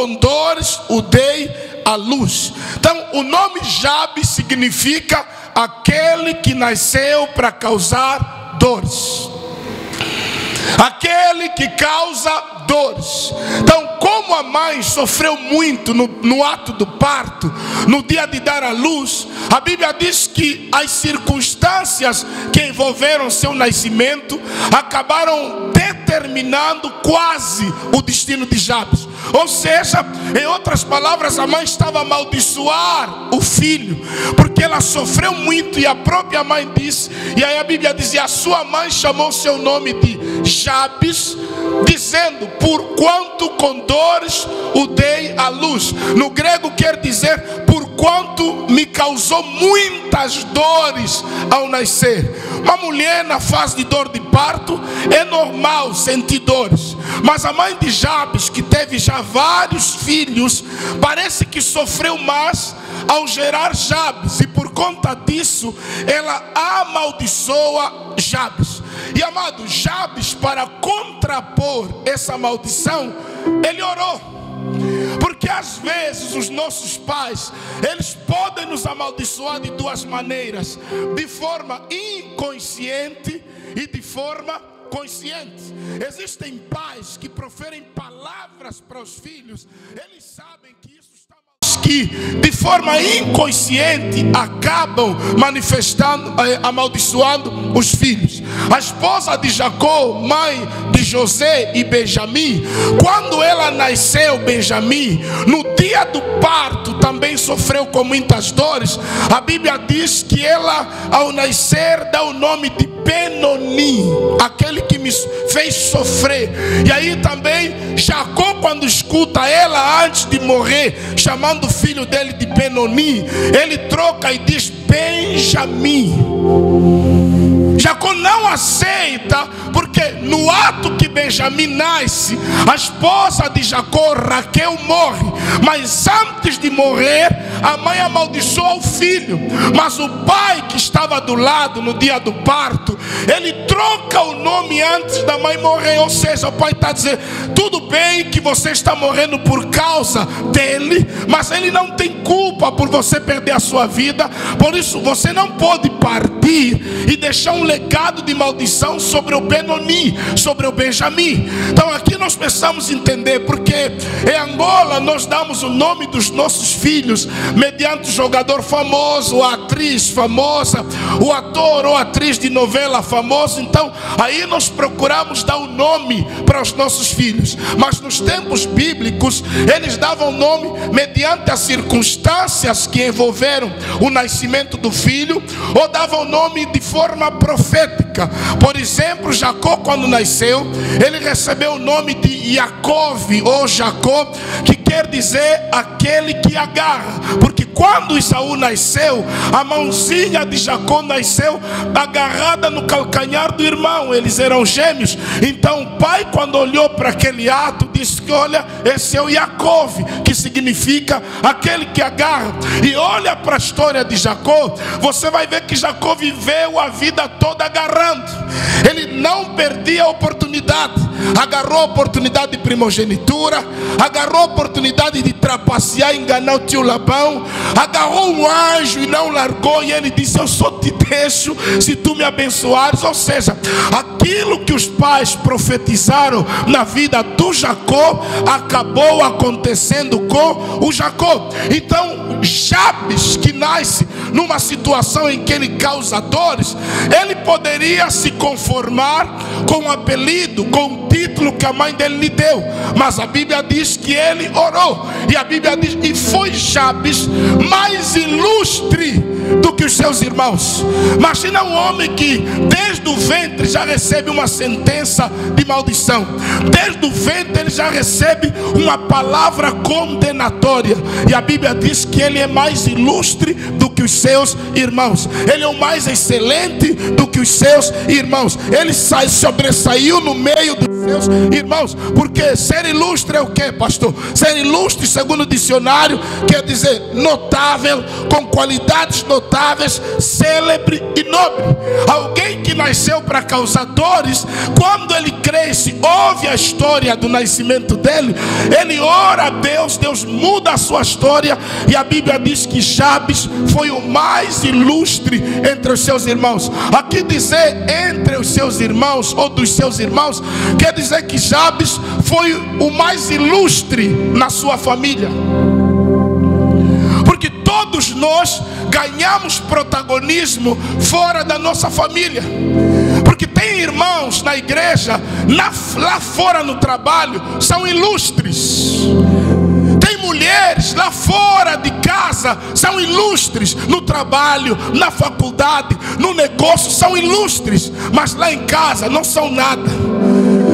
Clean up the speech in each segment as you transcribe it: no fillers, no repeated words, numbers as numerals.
com dores o dei à luz. Então o nome Jabes significa aquele que nasceu para causar dores, aquele que causa dores. Então, como a mãe sofreu muito no ato do parto, no dia de dar à luz, a Bíblia diz que as circunstâncias que envolveram seu nascimento acabaram determinando quase o destino de Jabes. Ou seja, em outras palavras, a mãe estava a amaldiçoar o filho, porque ela sofreu muito. E a própria mãe disse, e aí a Bíblia dizia, a sua mãe chamou seu nome de Jabes, dizendo, porquanto com dores o dei à luz. No grego quer dizer, porquanto me causou muitas dores ao nascer. Uma mulher na fase de dor de parto, é normal sentir dores. Mas a mãe de Jabes, que teve já vários filhos, parece que sofreu mais ao gerar Jabes, e por conta disso ela amaldiçoa Jabes. E amado, Jabes, para contrapor essa maldição, ele orou. Porque às vezes os nossos pais, eles podem nos amaldiçoar de duas maneiras: de forma inconsciente e de forma consciente. Existem pais que proferem palavras para os filhos, eles sabem que isso está mal, que de forma inconsciente acabam manifestando, amaldiçoando os filhos. A esposa de Jacó, mãe de José e Benjamim, quando ela nasceu, Benjamim, no dia do parto também sofreu com muitas dores. A Bíblia diz que ela, ao nascer, dá o nome de Benoni, aquele que me fez sofrer. E aí também Jacó, quando escuta ela antes de morrer chamando o filho dele de Benoni, ele troca e diz Benjamim. Jacó não aceita, porque no ato que Benjamim nasce, a esposa de Jacó, Raquel, morre. Mas antes de morrer, a mãe amaldiçoa o filho. Mas o pai que estava do lado no dia do parto, ele troca o nome antes da mãe morrer. Ou seja, o pai está dizendo, tudo bem que você está morrendo por causa dele, mas ele não tem culpa por você perder a sua vida. Por isso você não pode partir e deixar um legado de maldição sobre o Benoni, sobre o Benjamim. Então aqui nós precisamos entender, porque em Angola nós damos o nome dos nossos filhos mediante o jogador famoso, a atriz famosa, o ator ou atriz de novela famoso. Então aí nós procuramos dar o nome para os nossos filhos. Mas nos tempos bíblicos eles davam nome mediante as circunstâncias que envolveram o nascimento do filho, ou davam nome de forma profética. Por exemplo, Jacó, quando nasceu, ele recebeu o nome de Yaakov ou Jacó, que quer dizer aquele que agarra. Porque quando Esaú nasceu, a mãozinha de Jacó nasceu agarrada no calcanhar do irmão. Eles eram gêmeos. Então o pai, quando olhou para aquele ato, disse que olha, esse é o Yaakov, que significa aquele que agarra. E olha para a história de Jacó, você vai ver que Jacó viveu a vida toda agarrando. Ele não perdia a oportunidade. Agarrou a oportunidade de primogenitura, agarrou a oportunidade de trapacear, enganar o tio Labão, agarrou um anjo e não largou. E ele disse, eu só te deixo se tu me abençoares. Ou seja, aquilo que os pais profetizaram na vida do Jacó acabou acontecendo com o Jacó. Então Jabes, que nasce numa situação em que ele causa dores, ele poderia se conformar com o apelido, com o título que a mãe dele lhe deu. Mas a Bíblia diz que ele orou. E a Bíblia diz, e foi Jabes mais ilustre do que os seus irmãos. Imagina um homem que desde o ventre já recebe uma sentença de maldição. Desde o ventre ele já recebe uma palavra condenatória. E a Bíblia diz que ele é mais ilustre do que os seus irmãos. Ele é o mais excelente do que os seus irmãos. Ele sobressaiu no meio dos seus irmãos. Porque ser ilustre é o que, pastor? Ser ilustre, segundo o dicionário, quer dizer notável, com qualidades sacerdotáveis, célebre e nobre. Alguém que nasceu para causar dores, quando ele cresce, ouve a história do nascimento dele, ele ora a Deus, Deus muda a sua história. E a Bíblia diz que Jabes foi o mais ilustre entre os seus irmãos. Aqui dizer entre os seus irmãos ou dos seus irmãos, quer dizer que Jabes foi o mais ilustre na sua família. Porque todos nós ganhamos protagonismo fora da nossa família. Porque tem irmãos na igreja, lá fora no trabalho, são ilustres. Tem mulheres lá fora de casa, são ilustres. No trabalho, na faculdade, no negócio, são ilustres. Mas lá em casa não são nada.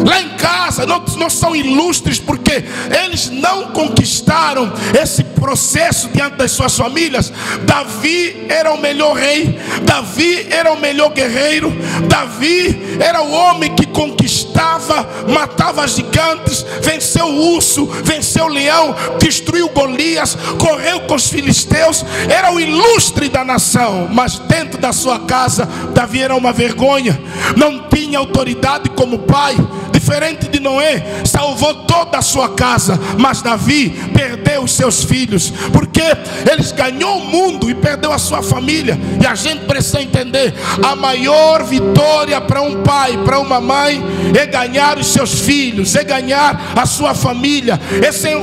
Lá em casa não são ilustres, porque eles não conquistaram esse processo diante das suas famílias. Davi era o melhor rei, Davi era o melhor guerreiro, Davi era o homem que conquistava, matava gigantes, venceu o urso, venceu o leão, destruiu Golias, correu com os filisteus, era o ilustre da nação. Mas dentro da sua casa, Davi era uma vergonha, não tinha autoridade como pai. Diferente de Noé, salvou toda a sua casa, mas Davi perdeu os seus filhos, porque eles ganhou o mundo e perdeu a sua família. E a gente precisa entender: a maior vitória para um pai, para uma mãe, é ganhar os seus filhos, é ganhar a sua família, é ser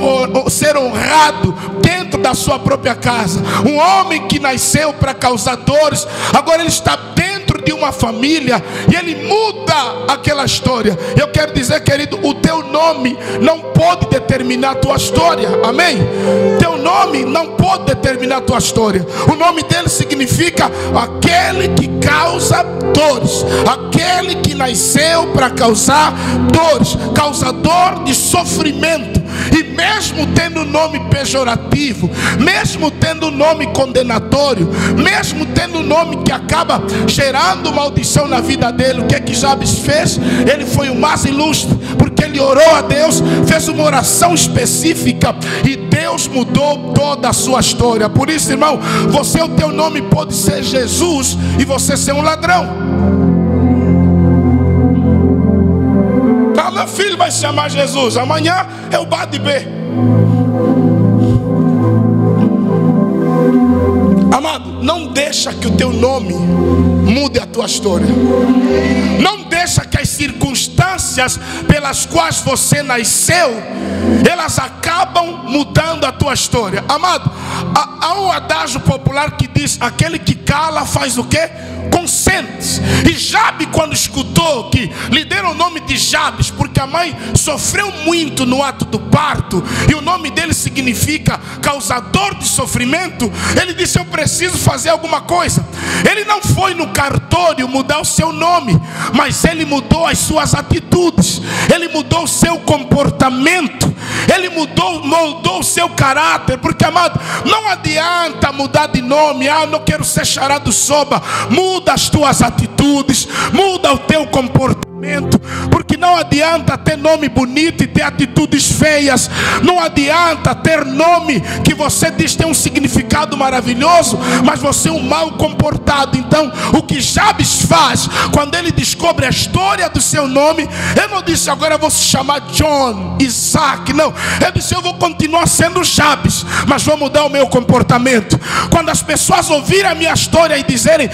honrado dentro da sua própria casa. Um homem que nasceu para causar dores, agora ele está dentro de uma família e ele muda aquela história. Eu quero dizer, querido, o teu nome não pode determinar a tua história. Amém? Teu nome não pode determinar a tua história. O nome dele significa aquele que causa dores, aquele que nasceu para causar dores, causador de sofrimento. E mesmo tendo nome pejorativo, mesmo tendo nome condenatório, mesmo tendo nome que acaba gerando maldição na vida dele, o que é que Jabes fez? Ele foi o mais ilustre, porque ele orou a Deus, fez uma oração específica e Deus mudou toda a sua história. Por isso, irmão, o teu nome pode ser Jesus e você ser um ladrão. Meu filho vai se chamar Jesus, amanhã é o bar de B. Amado, não deixa que o teu nome mude a tua história. Não deixa que as circunstâncias pelas quais você nasceu, elas acabam mudando a tua história. Amado, há um adágio popular que diz: aquele que cala faz o quê? Consente. E Jabes, quando escutou que lhe deram o nome de Jabes, porque a mãe sofreu muito no ato do parto, e o nome dele significa causador de sofrimento, ele disse: eu preciso fazer alguma coisa. Ele não foi no cartório mudar o seu nome, mas ele mudou as suas atitudes, ele mudou o seu comportamento, ele moldou o seu caráter. Porque, amado, não adianta mudar de nome. Não quero ser charado soba. Muda as tuas atitudes, muda o teu comportamento, porque não adianta ter nome bonito e ter atitudes feias. Não adianta ter nome que você diz tem um significado maravilhoso, mas você é um mal comportado. Então, o que Jabes faz quando ele descobre a história do seu nome, ele não disse: agora eu vou se chamar John, Isaac. Não, ele disse: eu vou continuar sendo Jabes, mas vou mudar o meu comportamento. Quando as pessoas ouvirem a minha história e dizerem: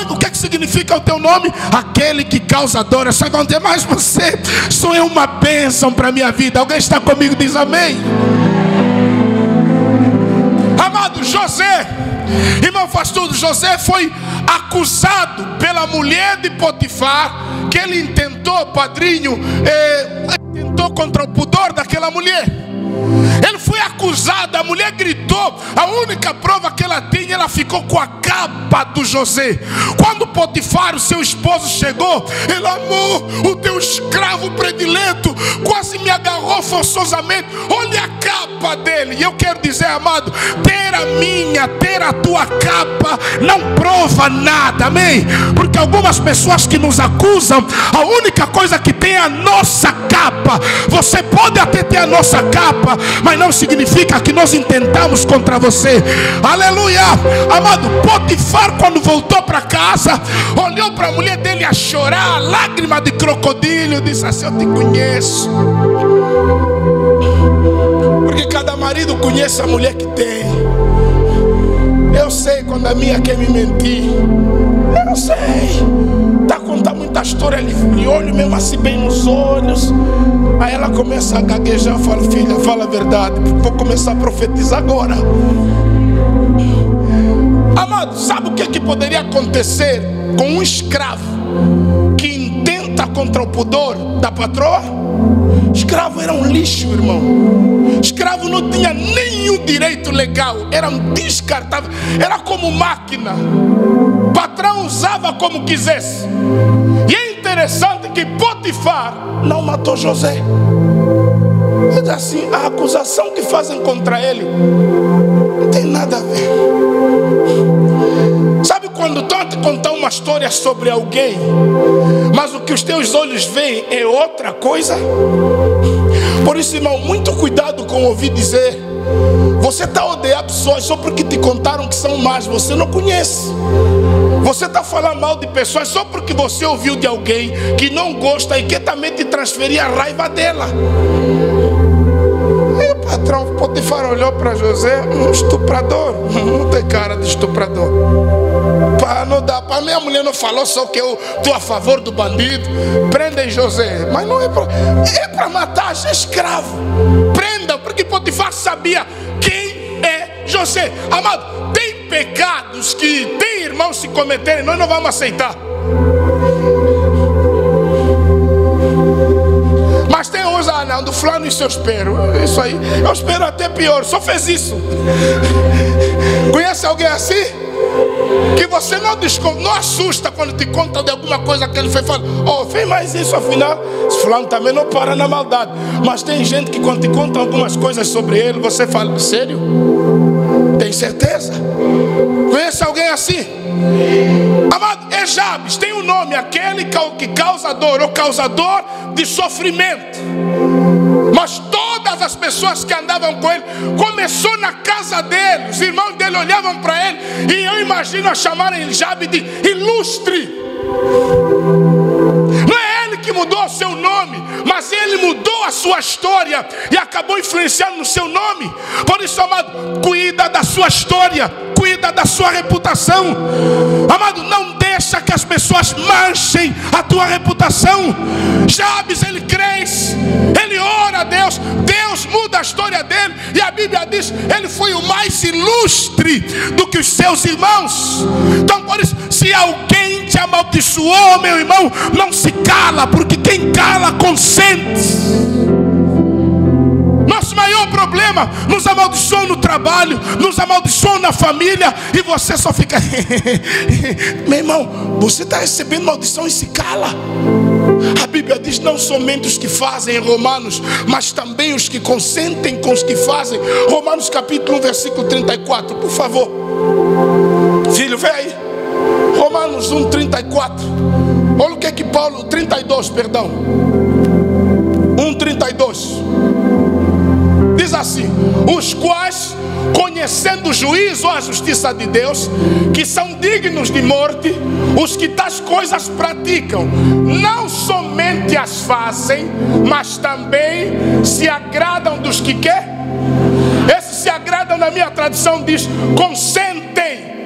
o que é que significa o teu nome? Aquele que causa dor. Sabe onde é? Mas você só é uma bênção para a minha vida. Alguém está comigo? Diz amém. Amado, José, irmão, faz tudo. José foi acusado pela mulher de Potifar, que ele intentou, padrinho, tentou contra o pudor daquela mulher. Ele foi acusado, a mulher gritou, a única prova que ela tinha, ela ficou com a capa do José. Quando Potifar, o seu esposo, chegou, ele: amor, o teu escravo predileto quase me agarrou forçosamente, olha a capa dele. E eu quero dizer, amado, ter a minha, ter a tua capa não prova nada, amém? Porque algumas pessoas que nos acusam, a única coisa que tem é a nossa capa. Você pode até ter a nossa capa, mas não significa significa que nós intentamos contra você. Aleluia. Amado, Potifar, quando voltou para casa, olhou para a mulher dele a chorar, lágrima de crocodilo, disse assim: eu te conheço. Porque cada marido conhece a mulher que tem. Eu sei quando a minha quer me mentir. Eu sei. Está contando muita história, ele olha mesmo assim bem nos olhos. Aí ela começa a gaguejar, fala: filha, fala a verdade, vou começar a profetizar agora. Amado, sabe o que poderia acontecer com um escravo que intenta contra o pudor da patroa? Escravo era um lixo, irmão. Escravo não tinha nenhum direito legal, era um descartável, era como máquina. O patrão usava como quisesse. E é interessante que Potifar não matou José. Diz assim: a acusação que fazem contra ele não tem nada a ver. Sabe quando estão a te contar uma história sobre alguém, mas o que os teus olhos veem é outra coisa? Por isso, irmão, muito cuidado com ouvir dizer. Você está a odiar pessoas só porque te contaram que são más, você não conhece. Você está falando mal de pessoas só porque você ouviu de alguém que não gosta e quer também te transferir a raiva dela. Aí o patrão Potifar olhou para José: um estuprador. Não tem cara de estuprador. Não dá, para minha mulher não falou só que eu estou a favor do bandido. Prendem José. Mas não é para matar, é escravo. Prenda, porque Potifar sabia quem é José. Amado, tem pecados que tem irmãos se cometerem, nós não vamos aceitar. Mas tem uns: ah não, do fulano isso eu espero. Isso aí, eu espero até pior, só fez isso. Conhece alguém assim? Que você não assusta quando te conta de alguma coisa que ele fez. Fala: oh, fez mais isso, afinal esse fulano também não para na maldade. Mas tem gente que quando te conta algumas coisas sobre ele, você fala: sério? Tem certeza? Conhece alguém assim? Amado, é Jabes, tem um nome, aquele que causa dor, ou causador de sofrimento. Mas todas as pessoas que andavam com ele, começou na casa dele. Os irmãos dele olhavam para ele, e eu imagino a chamarem Jabes de ilustre. Não é ele que mudou o seu nome, mas ele mudou a sua história e acabou influenciando no seu nome. Por isso, amado, cuida da sua história, cuida da sua reputação. Amado, não deixa que as pessoas manchem a tua reputação. Jabes, ele cresce, ele ora a Deus, Deus muda a história dele, e a Bíblia diz: ele foi o mais ilustre do que os seus irmãos. Então, por isso, se alguém te amaldiçoou, meu irmão, não se cala, porque quem cala consente. Nosso maior problema: nos amaldiçoam no trabalho, nos amaldiçoam na família, e você só fica meu irmão, você está recebendo maldição e se cala. A Bíblia diz: não somente os que fazem, em Romanos, mas também os que consentem com os que fazem. Romanos capítulo 1, versículo 34, por favor. Filho, vem aí. Romanos 1, 34. Olha o que é que Paulo, 32, perdão. 1, 32. Diz assim: os quais, conhecendo o juízo ou a justiça de Deus, que são dignos de morte, os que tais coisas praticam, não somente as fazem, mas também se agradam dos que quer. Esses se agradam, na minha tradução diz, consentem.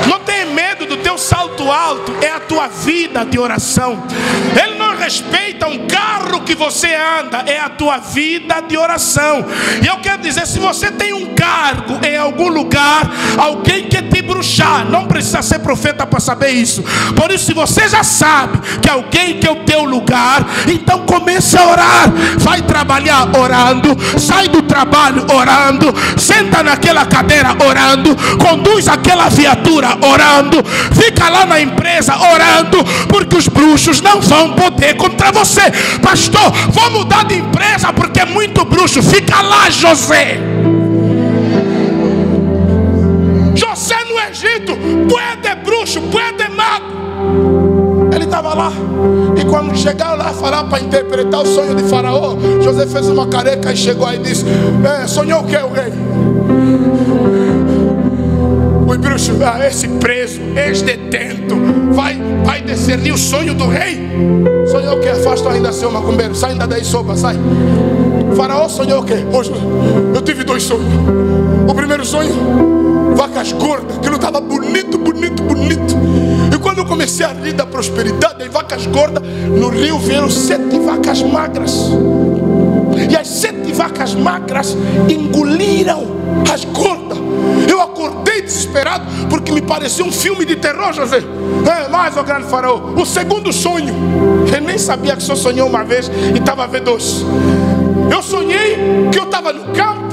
Não tem medo do teu salto alto, é a tua vida de oração. Ele não respeita um carro que você anda, é a tua vida de oração. E eu quero dizer, se você tem um cargo em algum lugar, alguém quer te bruxar, não precisa ser profeta para saber isso. Por isso, se você já sabe que alguém quer o teu lugar, então comece a orar. Vai trabalhar orando, sai do trabalho orando, senta naquela cadeira orando, conduz aquela viatura orando, fica lá na empresa orando, porque os bruxos não vão poder contra você. Pastor, vou mudar de empresa porque é muito bruxo. Fica lá, José. José no Egito, puede bruxo, puede mago. Ele está estava lá. E quando chegaram lá a falar para interpretar o sonho de Faraó, José fez uma careca e chegou aí e disse: sonhou o que, o rei? O bruxo, esse preso, ex-detento, vai discernir o sonho do rei? Sonhou o que? Afasta ainda seu macumbeiro, sai ainda daí, soba, sai. Faraó sonhou o que? Hoje eu tive 2 sonhos. O primeiro sonho, vacas gordas, aquilo estava bonito, bonito, bonito. E quando eu comecei a rir da prosperidade, das vacas gordas, no rio vieram 7 vacas magras. E as 7 vacas magras engoliram as gordas. Eu acordei desesperado, porque me parecia um filme de terror, José. Mas, o grande faraó, o segundo sonho, eu nem sabia que só sonhou uma vez e estava a ver 2. Eu sonhei que eu estava no campo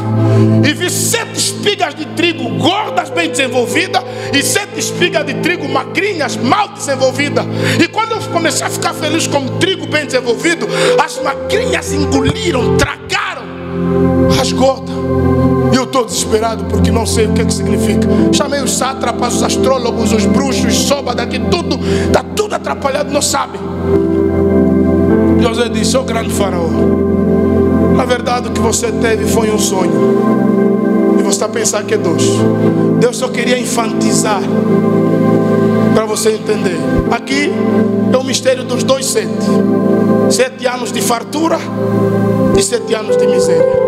e vi 7 espigas de trigo gordas, bem desenvolvidas, e 7 espigas de trigo magrinhas, mal desenvolvidas. E quando eu comecei a ficar feliz com o trigo bem desenvolvido, as magrinhas engoliram, tragaram as gordas. E eu estou desesperado porque não sei o que significa. Chamei os sátrapas, os astrólogos, os bruxos, os soba daqui, tudo, está tudo atrapalhado, não sabem. José disse: ô grande faraó, na verdade o que você teve foi um sonho. E você está pensando que é 2. Deus só queria infantizar, para você entender. Aqui é o mistério dos 2 7. 7 anos de fartura e 7 anos de miséria.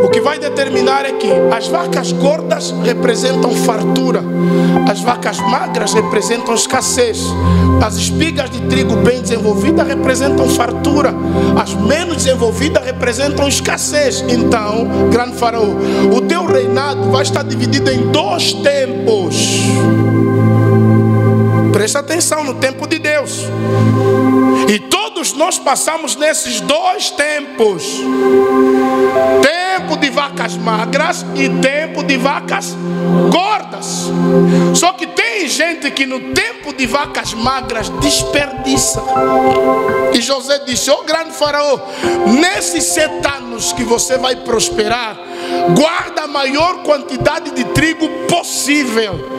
O que vai determinar é que as vacas gordas representam fartura, as vacas magras representam escassez, as espigas de trigo bem desenvolvidas representam fartura, as menos desenvolvidas representam escassez. Então, grande faraó, o teu reinado vai estar dividido em 2 tempos. Presta atenção no tempo de Deus. E todos nós passamos nesses 2 tempos: tempo de vacas magras e tempo de vacas gordas. Só que tem gente que no tempo de vacas magras desperdiça. E José disse: ô grande faraó, nesses 7 anos que você vai prosperar, guarda a maior quantidade de trigo possível.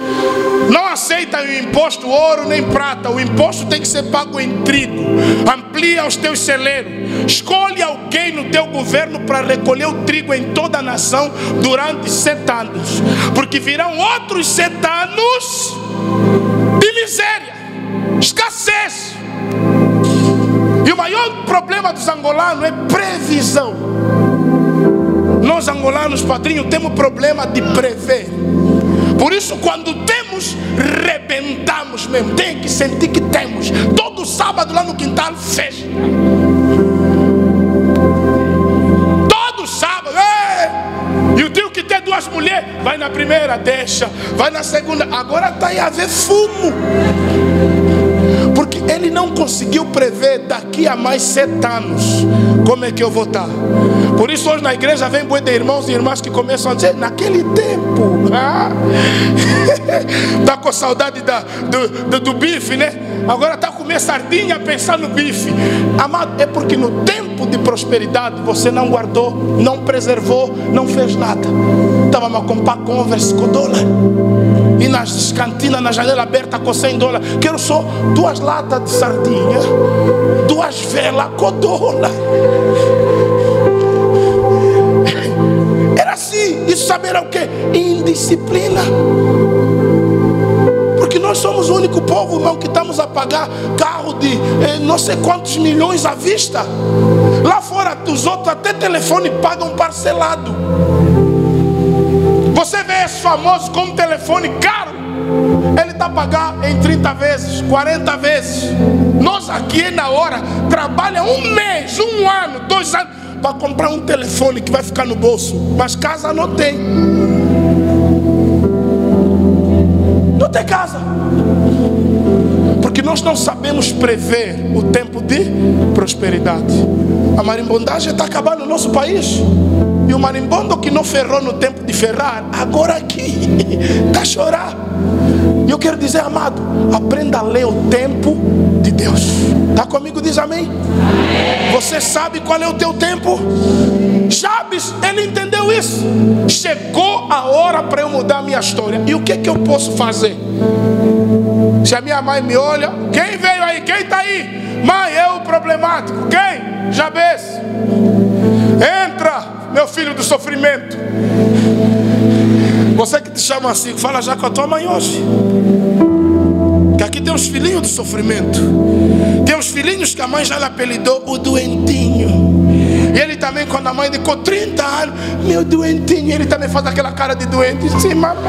Não aceita o imposto ouro nem prata. O imposto tem que ser pago em trigo. Amplia os teus celeiros. Escolhe alguém no teu governo para recolher o trigo em toda a nação durante 7 anos. Porque virão outros 7 anos de miséria, escassez. E o maior problema dos angolanos é previsão. Nós angolanos, padrinho, temos problema de prever. Por isso, quando temos, rebentamos mesmo. Tem que sentir que temos. Todo sábado lá no quintal, festa. Todo sábado. E o tio que tem 2 mulheres, vai na primeira, deixa. Vai na segunda. Agora está aí a ver fumo. Porque ele não conseguiu prever daqui a mais 7 anos como é que eu vou estar. Por isso hoje na igreja vem boi de irmãos e irmãs que começam a dizer: naquele tempo, está com saudade do bife, né? Agora está a comer sardinha a pensar no bife. Amado, é porque no tempo de prosperidade você não guardou, não preservou, não fez nada. Estava a comprar Converse com dólar. E nas cantinas, na janela aberta com $100. Quero só 2 latas de sardinha, 2 velas com dólar. Era assim. Isso saber o que? Indisciplina. Porque nós somos o único povo, irmão, que estamos a pagar carro de não sei quantos milhões à vista. Lá fora os outros até telefone pagam parcelado. Você vê esse famoso com um telefone caro, ele está a pagar em 30 vezes, 40 vezes. Nós aqui na hora trabalha 1 mês, 1 ano, 2 anos para comprar um telefone que vai ficar no bolso, mas casa não tem. Não tem casa. Porque nós não sabemos prever o tempo de prosperidade. A marimbondagem está acabando no nosso país. E o marimbondo que não ferrou no tempo de ferrar, agora aqui está a chorar. E eu quero dizer, amado, aprenda a ler o tempo de Deus. Está comigo? Diz amém. Amém. Você sabe qual é o teu tempo? Jabes, ele entendeu isso. Chegou a hora para eu mudar a minha história. E o que eu posso fazer? Se a minha mãe me olha, quem veio aí? Quem está aí? Mãe, é o problemático. Quem? Jabez. Entra, meu filho do sofrimento. Você que te chama assim, fala já com a tua mãe hoje. Que aqui tem uns filhinhos do sofrimento. Tem uns filhinhos que a mãe já lhe apelidou o doentinho. E ele também, quando a mãe ficou 30 anos, meu doentinho, ele também faz aquela cara de doente. Sim, mamãe.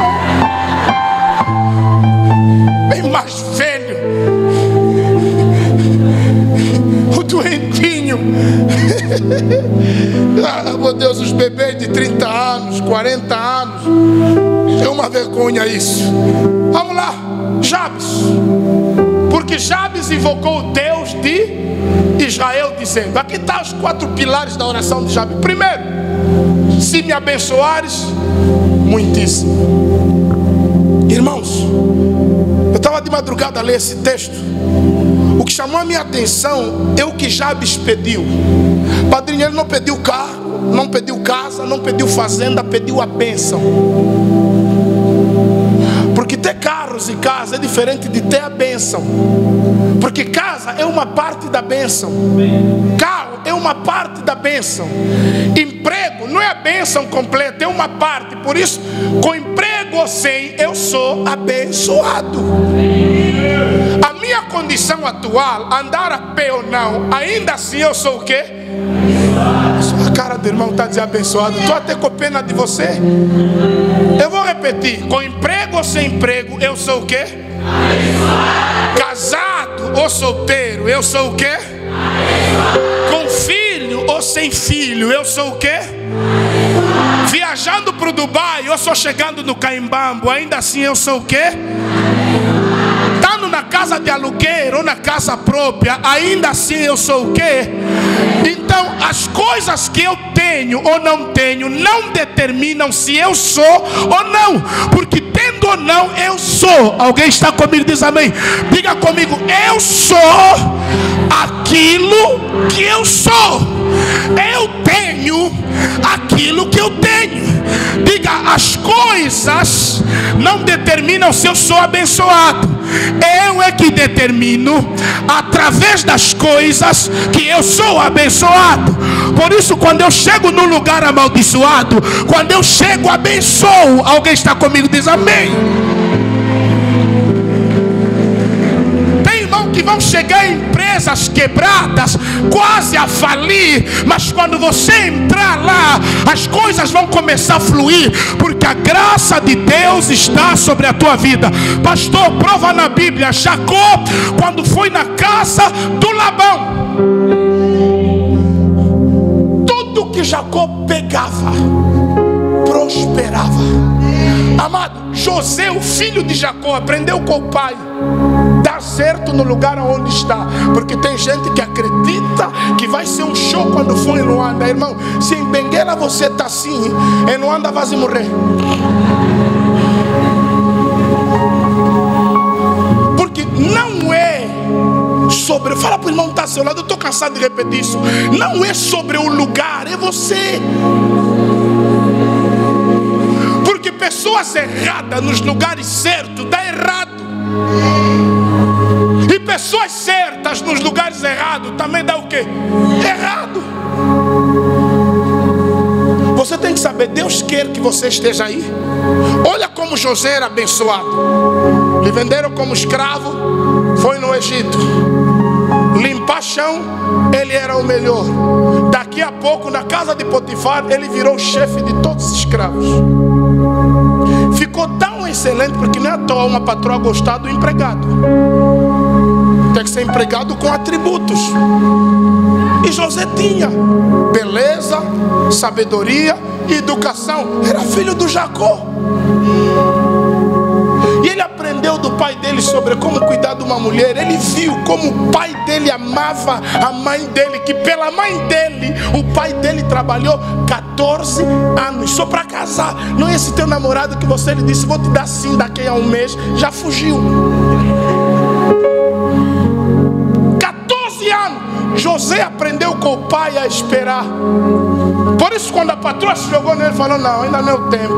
Bem mais velho. O doentinho. Ah, meu Deus, os bebês de 30 anos, 40 anos. É uma vergonha isso. Vamos lá, Jabes. Porque Jabes invocou o Deus de Israel, dizendo: aqui estão os 4 pilares da oração de Jabes. Primeiro, se me abençoares, muitíssimo. Irmãos, eu estava de madrugada a ler esse texto. O que chamou a minha atenção é o que Jabes pediu. Padrinho, ele não pediu carro, não pediu casa, não pediu fazenda, pediu a bênção. Porque ter carros e casa é diferente de ter a bênção. Porque casa é uma parte da bênção. Carro é uma parte da bênção. Emprego não é a bênção completa, é uma parte. Por isso, com emprego ou sem, eu sou abençoado. A minha condição atual, andar a pé ou não, ainda assim eu sou o quê? A cara do irmão está desabençoado. Estou até com pena de você. Eu vou repetir: com emprego ou sem emprego, eu sou o quê? Casado ou solteiro, eu sou o quê? Com filho ou sem filho, eu sou o quê? Viajando para o Dubai ou só chegando no Caimbambo, ainda assim eu sou o quê? Estando na casa de aluguel ou na casa própria, ainda assim eu sou o quê? Então as coisas que eu tenho ou não tenho não determinam se eu sou ou não. Porque tendo ou não, eu sou. Alguém está comigo? Diz amém. Diga comigo: eu sou aquilo que eu sou. Eu tenho aquilo que eu tenho. Diga: as coisas não determinam se eu sou abençoado. Eu é que determino através das coisas que eu sou abençoado. Por isso, quando eu chego num lugar amaldiçoado, quando eu chego, abençoo. Alguém está comigo? Diz amém. Tem irmão que vão chegar em empresas quebradas, quase a falir, mas quando você entrar lá, as coisas vão começar a fluir, porque a graça de Deus está sobre a tua vida. Pastor, prova na Bíblia. Jacó, quando foi na casa do Labão, tudo que Jacó pegava prosperava. Amado, José, o filho de Jacó, aprendeu com o pai: dá certo no lugar onde está. Porque tem gente que acredita que vai ser um show quando for em Luanda. Irmão, se em Benguela você está assim, em Luanda vai morrer. Porque não é sobre... Fala para o irmão que está ao seu lado, eu estou cansado de repetir isso. Não é sobre o lugar, é você. Porque pessoas erradas nos lugares certos dá errado. E pessoas certas nos lugares errados também dá o quê? Errado. Você tem que saber, Deus quer que você esteja aí. Olha como José era abençoado. Lhe venderam como escravo, foi no Egito. Limpar chão, ele era o melhor. Daqui a pouco, na casa de Potifar, ele virou chefe de todos os escravos. Ficou tão excelente, porque não é à toa uma patroa gostar do empregado. Tem que ser empregado com atributos. E José tinha beleza, sabedoria e educação. Era filho do Jacó. E ele aprendeu do pai dele sobre como cuidar de uma mulher. Ele viu como o pai dele amava a mãe dele, que pela mãe dele, o pai dele trabalhou 14 anos só para casar. Não é esse teu namorado que você lhe disse: vou te dar sim daqui a um mês, já fugiu. 14 anos. José aprendeu com o pai a esperar. Por isso, quando a patroa se jogou nele, falou: não, ainda não é o tempo.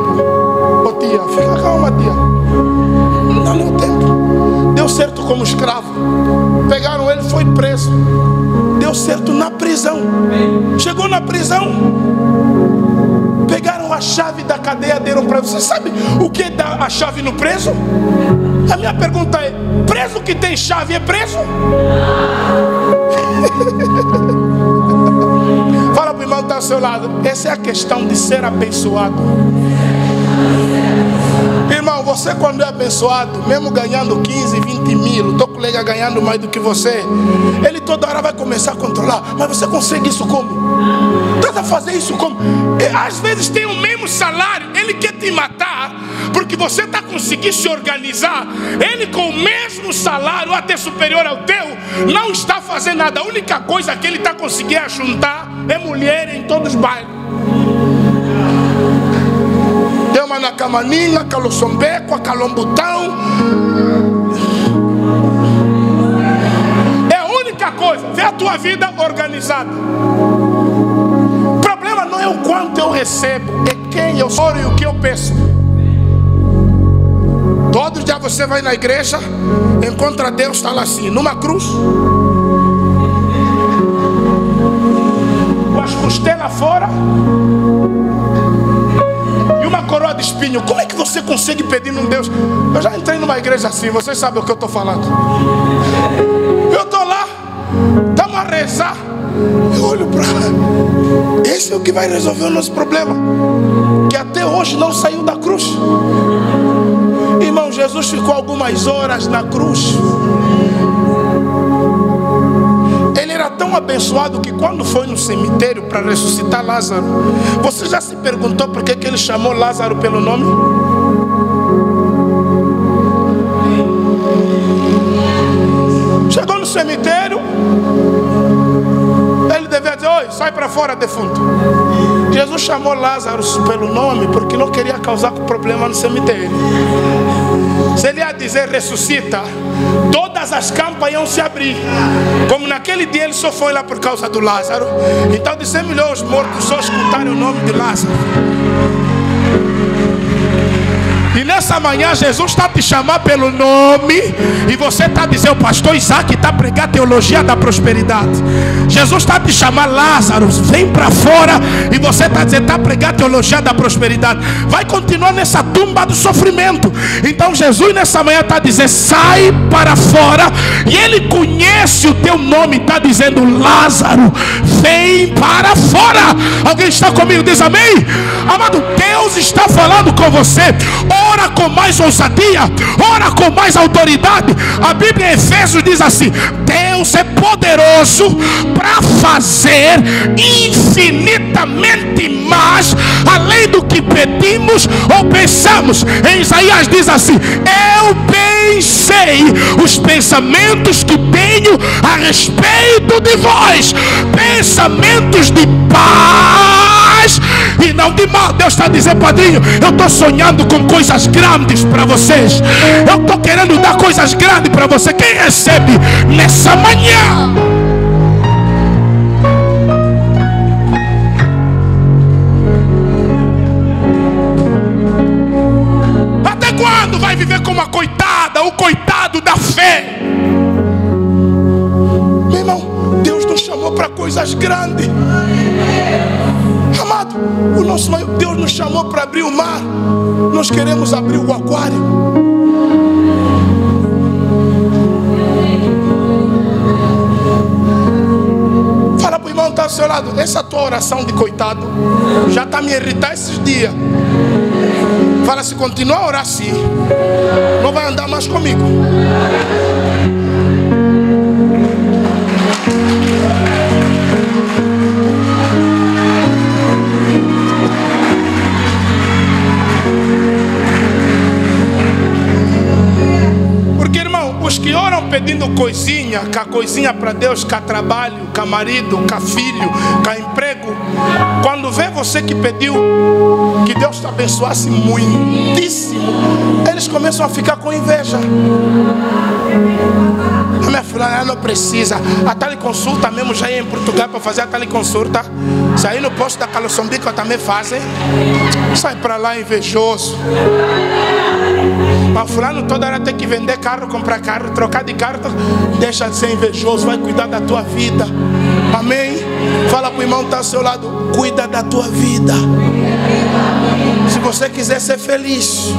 Ô tia, fica calma, tia. Não é o tempo. deu certo como escravo. Pegaram ele, foi preso. Deu certo na prisão. Chegou na prisão, pegaram a chave da cadeia, deram para ele. Você sabe o que dá a chave no preso? A minha pergunta é: preso que tem chave é preso? Fala para o irmão que está ao seu lado. Essa é a questão de ser abençoado. Irmão, você quando é abençoado, mesmo ganhando 15, 20 mil, o teu colega ganhando mais do que você, ele toda hora vai começar a controlar. Mas você consegue isso como? Estás a fazer isso como? E, às vezes tem o mesmo salário, ele quer te matar, porque você está conseguindo se organizar. Ele com o mesmo salário, até superior ao teu, não está fazendo nada. A única coisa que ele está conseguindo juntar é mulher em todos os bairros. Tem uma na Camaninha, Calossombeco, Calombutão. É a única coisa. Vê a tua vida organizada. O problema não é o quanto eu recebo, é quem eu sou e o que eu peço. Todo dia você vai na igreja, encontra Deus, está lá assim, numa cruz, com as costelas fora e uma coroa de espinho. Como é que você consegue pedir num Deus? Eu já entrei numa igreja assim, vocês sabem o que eu estou falando. Eu estou lá, estamos a rezar, eu olho para lá. Esse é o que vai resolver o nosso problema, que até hoje não saiu da cruz. Irmão, Jesus ficou algumas horas na cruz. Ele era tão abençoado que quando foi no cemitério para ressuscitar Lázaro, você já se perguntou por que ele chamou Lázaro pelo nome? Chegou no cemitério, ele devia dizer: oi, sai para fora, defunto. Jesus chamou Lázaro pelo nome porque não queria causar problema no cemitério. Se ele ia dizer ressuscita, todas as campas iam se abrir. Como naquele dia ele só foi lá por causa do Lázaro, então disse: é melhor os mortos só escutarem o nome de Lázaro. E nessa manhã Jesus está te chamando pelo nome, e você está dizendo: o pastor Isaac está pregando a teologia da prosperidade. Jesus está te chamando: Lázaro, vem para fora. E você está dizendo: está pregando a teologia da prosperidade. Vai continuar nessa tumba do sofrimento. Então Jesus nessa manhã está dizendo: sai para fora. E ele conhece o teu nome, está dizendo: Lázaro, vem para fora. Alguém está comigo? Diz amém. Amado, Deus está falando com você. Ora com mais ousadia, ora com mais autoridade. A Bíblia em Efésios diz assim: Deus é poderoso para fazer infinitamente mais além do que pedimos ou pensamos. Em Isaías diz assim: eu pensei os pensamentos que tenho a respeito de vós, pensamentos de paz e não de mal. Deus está dizendo: padrinho, eu estou sonhando com coisas grandes para vocês. Eu estou querendo dar coisas grandes para você. Quem recebe nessa manhã? Até quando vai viver como a coitada, o coitado da fé? Meu irmão, Deus nos chamou para coisas grandes. Amado, o nosso Deus nos chamou para abrir o mar. Nós queremos abrir o aquário. Fala para o irmão que está ao seu lado: essa tua oração de coitado já está me irritando esses dias. Fala: se continuar a orar assim, não vai andar mais comigo. Os que oram pedindo coisinha, com coisinha para Deus, com trabalho, com marido, com filho, com emprego, quando vê você que pediu que Deus te abençoasse muitíssimo, eles começam a ficar com inveja. A minha filha não precisa. A teleconsulta mesmo já ia em Portugal para fazer a teleconsulta. Se aí no posto da Calossombico também fazem. Sai para lá, invejoso. Mas fulano toda hora tem que vender carro, comprar carro, trocar de carro. Deixa de ser invejoso, vai cuidar da tua vida. Amém? Fala para o irmão que está ao seu lado, cuida da tua vida. Se você quiser ser feliz.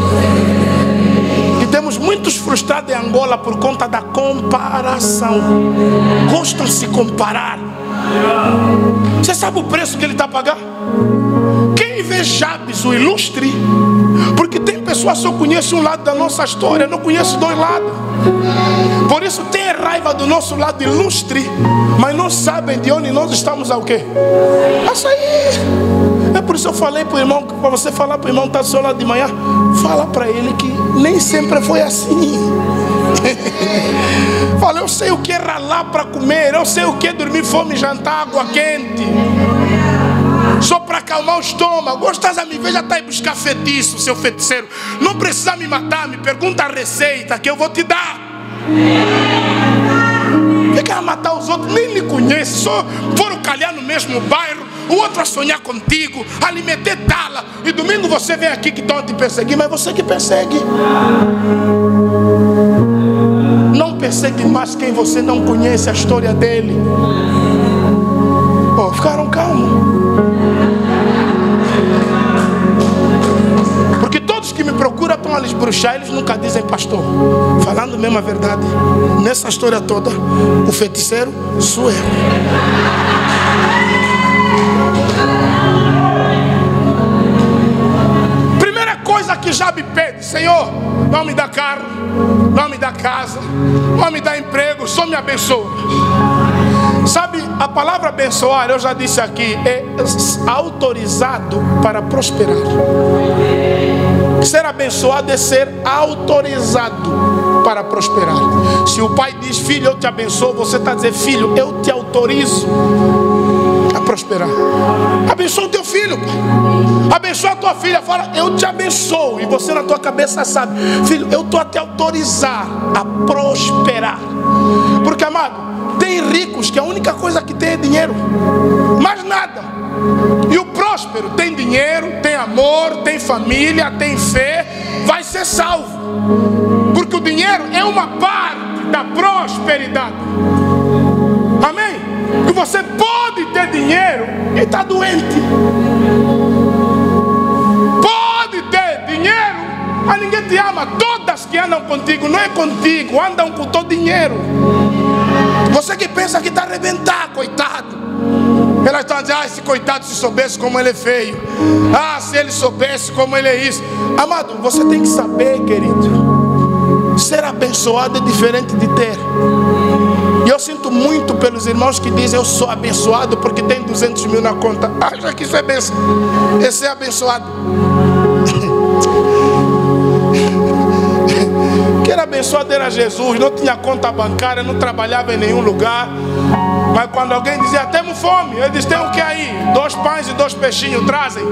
E temos muitos frustrados em Angola por conta da comparação. Gostam de se comparar. Você sabe o preço que ele está a pagar? Quem vê Jabes, o ilustre, porque tem pessoas que só conhecem um lado da nossa história, não conhecem dois lados. Por isso tem raiva do nosso lado ilustre, mas não sabem de onde nós estamos ao quê? A sair. É por isso eu falei para o irmão, para você falar para o irmão que está do seu lado de manhã, fala para ele que nem sempre foi assim. Fala, eu sei o que é ralar para comer, eu sei o que é dormir fome e jantar água quente, só para acalmar o estômago. Gostas a me ver, já está aí buscar feitiço, seu feiticeiro. Não precisa me matar, me pergunta a receita que eu vou te dar. Fica a matar os outros, nem lhe conhece, só foram calhar no mesmo bairro, o outro a sonhar contigo, a lhe meter tala. E domingo você vem aqui que estão a te perseguir, mas você que persegue. Não persegue mais quem você não conhece a história dele. Oh, ficaram calmos. Porque todos que me procuram estão a lhes bruxar, eles nunca dizem pastor. Falando mesmo a verdade, nessa história toda, o feiticeiro sou eu. Primeira coisa que Jabe pede: Senhor, não me dá carro, não me dá casa, não me dá emprego, só me abençoa. Sabe, a palavra abençoar, eu já disse aqui, é autorizado para prosperar. Ser abençoado é ser autorizado para prosperar. Se o pai diz, filho, eu te abençoo, você está dizendo, filho, eu te autorizo a prosperar. Abençoa o teu filho, abençoa a tua filha, fala, eu te abençoo. E você na tua cabeça sabe, filho, eu estou a te autorizar a prosperar. Porque, amado, tem ricos que a única coisa que tem é dinheiro, mais nada. E o próspero tem dinheiro, tem amor, tem família, tem fé, vai ser salvo. Porque o dinheiro é uma parte da prosperidade. Amém? E você pode ter dinheiro e está doente. Pode ter dinheiro, mas ninguém te ama. Todas que andam contigo, não é contigo, andam com todo dinheiro. Você que pensa que está a arrebentar, coitado. Elas estão dizendo, esse coitado se soubesse como ele é feio. Se ele soubesse como ele é isso. Amado, você tem que saber, querido, ser abençoado é diferente de ter. E eu sinto muito pelos irmãos que dizem, eu sou abençoado porque tem 200 mil na conta. Acha que isso é benção? Esse é abençoado. Que era abençoado era Jesus, não tinha conta bancária, não trabalhava em nenhum lugar. Mas quando alguém dizia, temos fome, ele diz, tem o que aí? 2 pães e 2 peixinhos, trazem.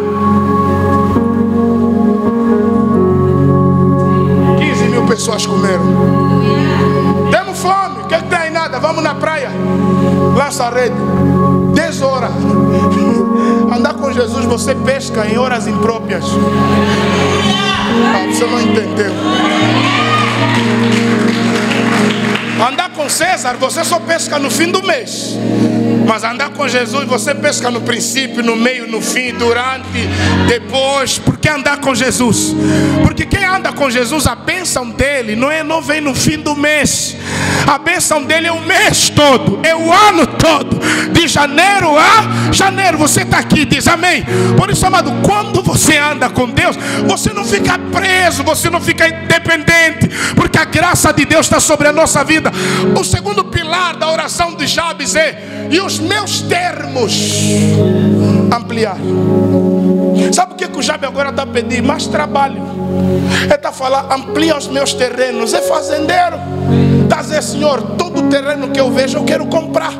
15 mil pessoas comeram. Temos fome, o que tem aí? Nada, vamos na praia. Lança a rede, 10 horas. Andar com Jesus, você pesca em horas impróprias. Você não entendeu. Andar com César, você só pesca no fim do mês. Mas andar com Jesus, você pesca no princípio, no meio, no fim, durante, depois. Por que andar com Jesus? Porque quem anda com Jesus, a bênção dele não vem no fim do mês. A bênção dele é o mês todo, é o ano todo, de janeiro a janeiro. Você está aqui, diz amém. Por isso, amado, quando você anda com Deus, você não fica preso, você não fica independente, porque a graça de Deus está sobre a nossa vida. O segundo pilar da oração de Jabes é, e os meus termos ampliar. Sabe o que o Jabes agora está pedindo? Mais trabalho. Ele está falando, amplia os meus terrenos. É fazendeiro. Está a dizer, Senhor, todo o terreno que eu vejo eu quero comprar.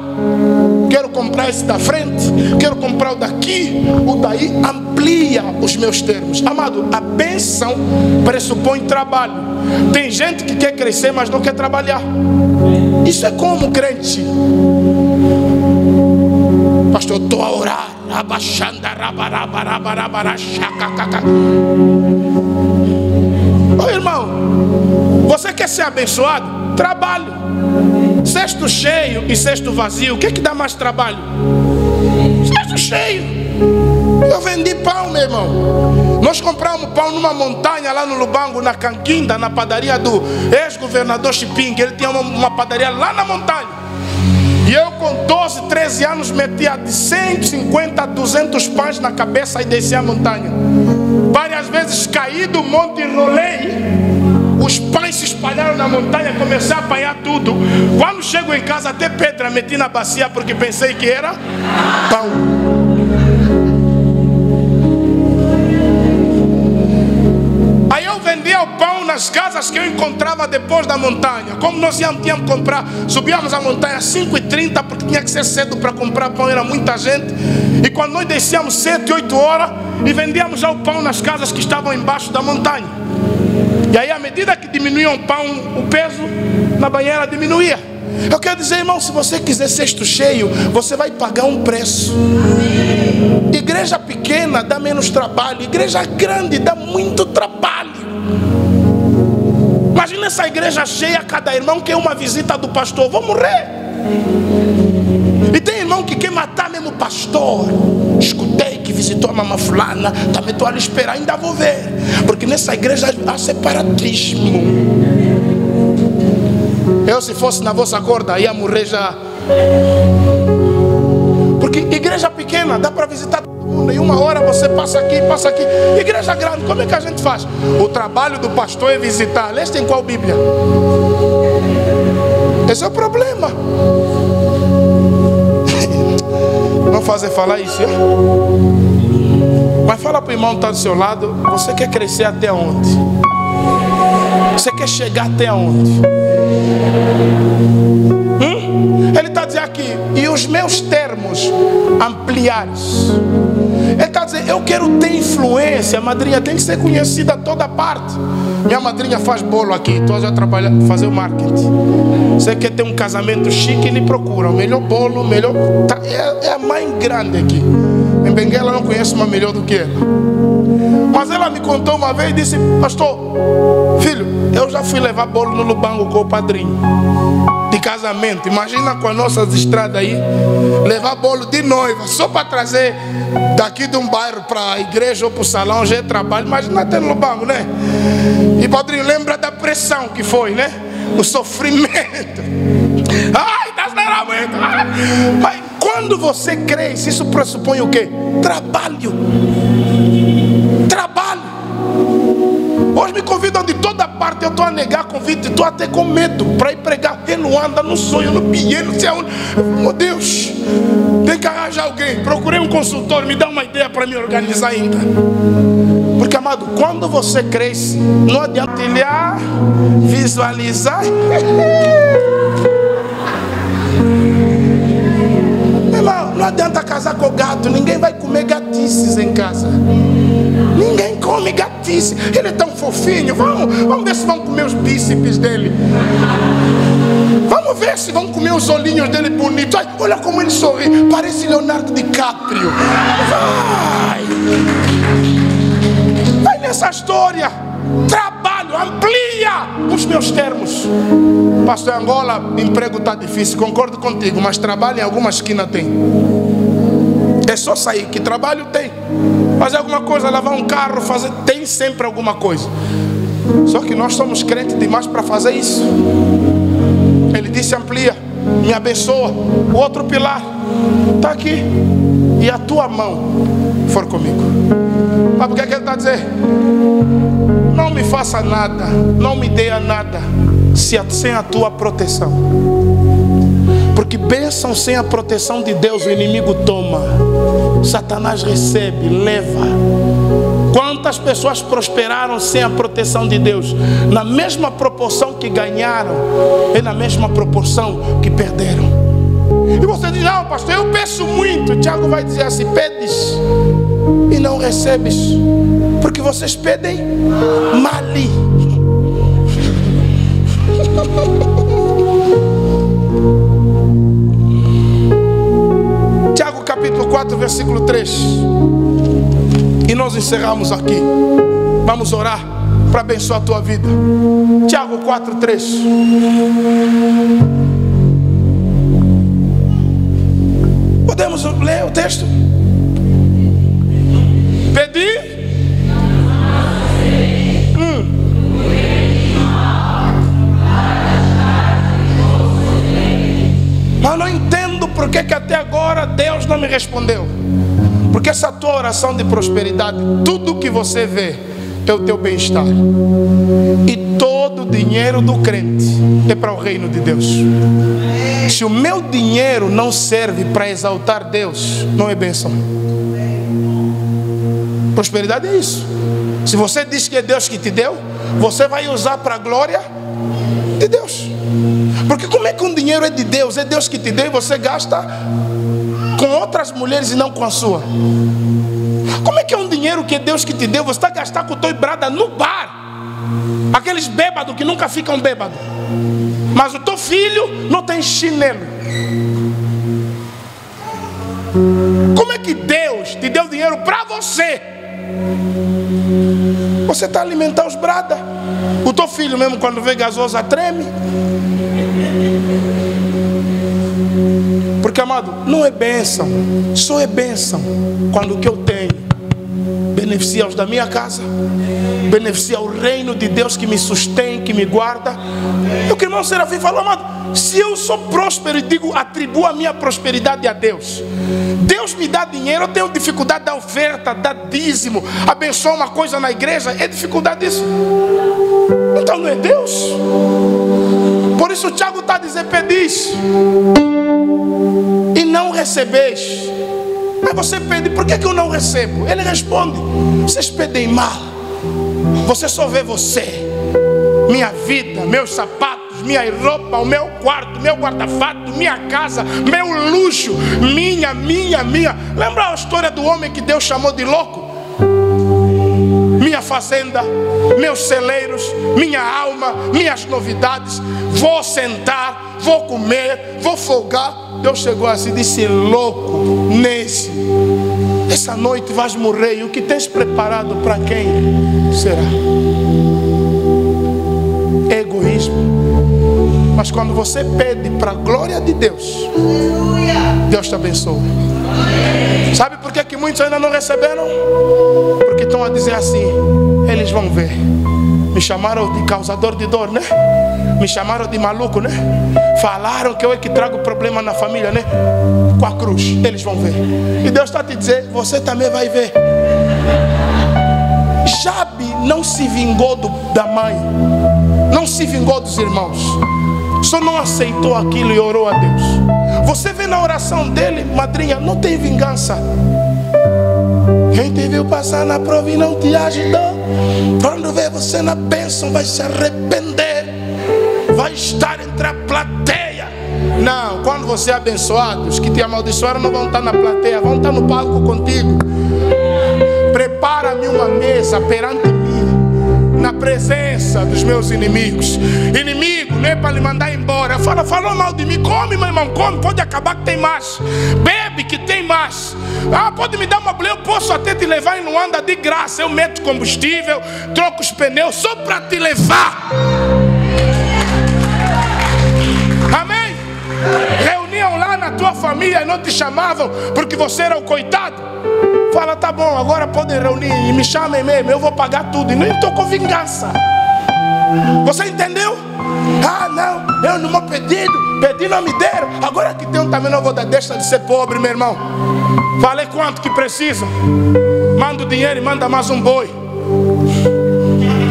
Quero comprar esse da frente, quero comprar o daqui, o daí. Amplia os meus termos. Amado, a bênção pressupõe trabalho. Tem gente que quer crescer, mas não quer trabalhar. Isso é como crente. Pastor, eu estou a orar. Ô irmão, Irmão, você quer ser abençoado? Trabalho. Cesto cheio e cesto vazio, o que dá mais trabalho? Cesto cheio. Eu vendi pão, meu irmão. Nós compramos pão numa montanha lá no Lubango, na Canquinda, na padaria do ex-governador Chiping. Ele tinha uma padaria lá na montanha. E eu com 12, 13 anos metia de 150 a 200 pães na cabeça e descia a montanha. Várias vezes caí do monte e rolei. Os pães se espalharam na montanha, comecei a apanhar tudo. Quando chego em casa, até pedra meti na bacia porque pensei que era pão. Aí eu vendia o pão nas casas que eu encontrava depois da montanha. Como nós tínhamos que comprar, subíamos a montanha às 5h30 porque tinha que ser cedo para comprar pão, era muita gente. E quando nós descíamos 7, 8 horas e vendíamos já o pão nas casas que estavam embaixo da montanha. E aí, à medida que diminuía o pão, o peso na banheira diminuía. Eu quero dizer, irmão, se você quiser cesto cheio, você vai pagar um preço. Igreja pequena dá menos trabalho, igreja grande dá muito trabalho. Imagina essa igreja cheia, cada irmão quer uma visita do pastor, vou morrer. E tem irmão que quer matar mesmo o pastor. Escutei que visitou a mamãe fulana, também estou ali esperar, ainda vou ver. Porque nessa igreja há separatismo. Eu, se fosse na vossa corda, ia morrer já. Porque igreja pequena dá para visitar todo mundo. Em 1 hora você passa aqui, passa aqui. Igreja grande, como é que a gente faz? O trabalho do pastor é visitar. Leste em qual Bíblia? Esse é o problema. Não fazer falar isso, é? Mas fala para o irmão que está do seu lado. Você quer crescer até onde? Você quer chegar até onde? Ele está dizendo aqui, e os meus termos ampliares. Ele está dizendo, eu quero ter influência. A madrinha tem que ser conhecida a toda parte. Minha madrinha faz bolo aqui, então já trabalha, fazer o marketing. Você quer ter um casamento chique, ele procura o melhor bolo, o melhor. É a mãe grande aqui. Em Benguela não conheço uma melhor do que ela. Mas ela me contou uma vez e disse, pastor, filho, eu já fui levar bolo no Lubango com o padrinho de casamento. Imagina com as nossas estradas aí, levar bolo de noiva, só para trazer daqui de um bairro para a igreja ou para o salão, já é trabalho. Imagina até no Lubango, né? E padrinho, lembra da pressão que foi, né? O sofrimento. Ai, tá muito. Mas quando você cresce, isso pressupõe o quê? Trabalho. Trabalho. Hoje me convidam de toda parte, eu estou a negar convite, estou até com medo para ir pregar em Luanda, no sonho, no Pinheiro, não sei aonde. Meu Deus, tem que arranjar alguém. Procurei um consultor, me dá uma ideia para me organizar ainda. Porque, amado, quando você cresce, não adianta olhar, visualizar. Irmão, não adianta casar com o gato, ninguém vai comer gatices em casa. Ninguém come gatice. Ele é tão fofinho. Vamos ver se vão comer os bíceps dele. Vamos ver se vão comer os olhinhos dele bonitos. Ai, olha como ele sorri. Parece Leonardo DiCaprio. Vai nessa história. Trabalho, amplia os meus termos. Pastor, em Angola, emprego está difícil. Concordo contigo, mas trabalho em alguma esquina tem. É só sair, que trabalho tem. Fazer alguma coisa, lavar um carro, fazer, tem sempre alguma coisa. Só que nós somos crentes demais para fazer isso. Ele disse, amplia, me abençoa. O outro pilar está aqui. E a tua mão for comigo. Mas por que ele está dizendo? Não me faça nada, não me dê nada sem a tua proteção. Porque bênção sem a proteção de Deus, o inimigo toma. Satanás recebe, leva. Quantas pessoas prosperaram sem a proteção de Deus? Na mesma proporção que ganharam, é na mesma proporção que perderam. E você diz, não pastor, eu peço muito. Tiago vai dizer assim, pedes e não recebes, porque vocês pedem mal. Tiago capítulo 4, versículo 3. E nós encerramos aqui. Vamos orar. para abençoar a tua vida. Tiago 4:3. Podemos ler o texto? Pedir. Mas não entendo porque que até agora Deus não me respondeu. Porque essa tua oração de prosperidade, tudo que você vê é o teu bem-estar. E todo o dinheiro do crente é para o reino de Deus. Se o meu dinheiro não serve para exaltar Deus, não é bênção. Prosperidade é isso. Se você diz que é Deus que te deu, você vai usar para a glória de Deus. Porque como é que um dinheiro é de Deus? É Deus que te deu e você gasta com outras mulheres e não com a sua. Como é que é um dinheiro que é Deus que te deu? Você está gastando com o teu brada no bar. Aqueles bêbados que nunca ficam bêbados. Mas o teu filho não tem chinelo. Como é que Deus te deu dinheiro para você? Você está alimentando os brada. O teu filho mesmo quando vê gasosa treme. Porque, amado, não é bênção. Só é bênção quando o que eu tenho beneficia os da minha casa, beneficia o reino de Deus que me sustém, que me guarda. E o que o irmão Serafim falou, amado, se eu sou próspero e digo, atribuo a minha prosperidade a Deus. Deus me dá dinheiro, eu tenho dificuldade da oferta, da dízimo, abençoar uma coisa na igreja, é dificuldade disso. Então não é Deus. Por isso o Tiago está a dizer, pedis e não recebeis. Mas você pede, por que eu não recebo? Ele responde, vocês pedem mal. Você só vê você, minha vida, meus sapatos, minha roupa, o meu quarto, meu guarda-fato, minha casa, meu luxo, minha. Lembra a história do homem que Deus chamou de louco? Minha fazenda, meus celeiros, minha alma, minhas novidades. Vou sentar, vou comer, vou folgar. Deus chegou assim e disse, louco, nesse, essa noite vais morrer. E o que tens preparado para quem será? Egoísmo. Mas quando você pede para a glória de Deus, Deus te abençoa. Sabe por que muitos ainda não receberam? Porque estão a dizer assim, eles vão ver. Me chamaram de causador de dor, né? Me chamaram de maluco, né? Falaram que eu é que trago problema na família, né? Com a cruz, eles vão ver. E Deus está a te dizer, você também vai ver. Jabe não se vingou da mãe, não se vingou dos irmãos, só não aceitou aquilo e orou a Deus. Você vê na oração dele, madrinha, não tem vingança. Quem te viu passar na prova e não te ajudou, quando vê você na bênção vai se arrepender, vai estar entre a plateia. Não, quando você é abençoado, os que te amaldiçoaram não vão estar na plateia, vão estar no palco contigo. Prepara-me uma mesa perante mim, na presença dos meus inimigos. Inimigo não é para lhe mandar embora. Falou mal de mim, come, meu irmão, come, pode acabar que tem mais. Bebe que tem mais. Ah, pode me dar uma boleia, eu posso até te levar e não anda de graça. Eu meto combustível, troco os pneus só para te levar. Amém? Reuniam lá na tua família e não te chamavam porque você era o coitado. Fala, tá bom, agora podem reunir e me chamem mesmo, eu vou pagar tudo. E não estou com vingança. Você entendeu? Ah, não, eu não vou pedi não me deram. Agora que tenho também não vou dar, deixa de ser pobre, meu irmão. Falei quanto que precisa. Manda o dinheiro e manda mais um boi.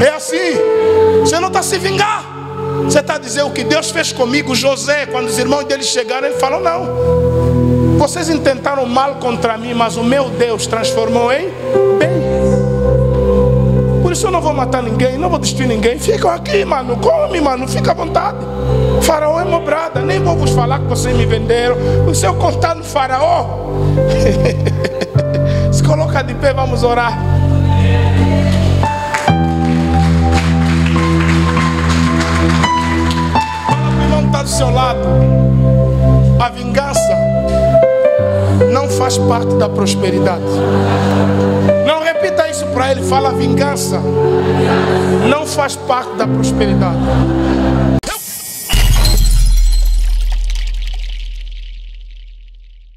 É assim. Você não está se vingar. Você está dizendo o que Deus fez comigo. José, quando os irmãos dele chegaram, ele falou, não, vocês intentaram mal contra mim, mas o meu Deus transformou em bem. Por isso eu não vou matar ninguém, não vou destruir ninguém. Ficam aqui, mano, come, mano, fica à vontade. Faraó é meu brada, nem vou vos falar que vocês me venderam. Se eu contar no faraó, se coloca de pé, vamos orar. Fala para o irmão que está do seu lado. A vingança não faz parte da prosperidade. Não repita Repita isso para ele. Fala: vingança não faz parte da prosperidade.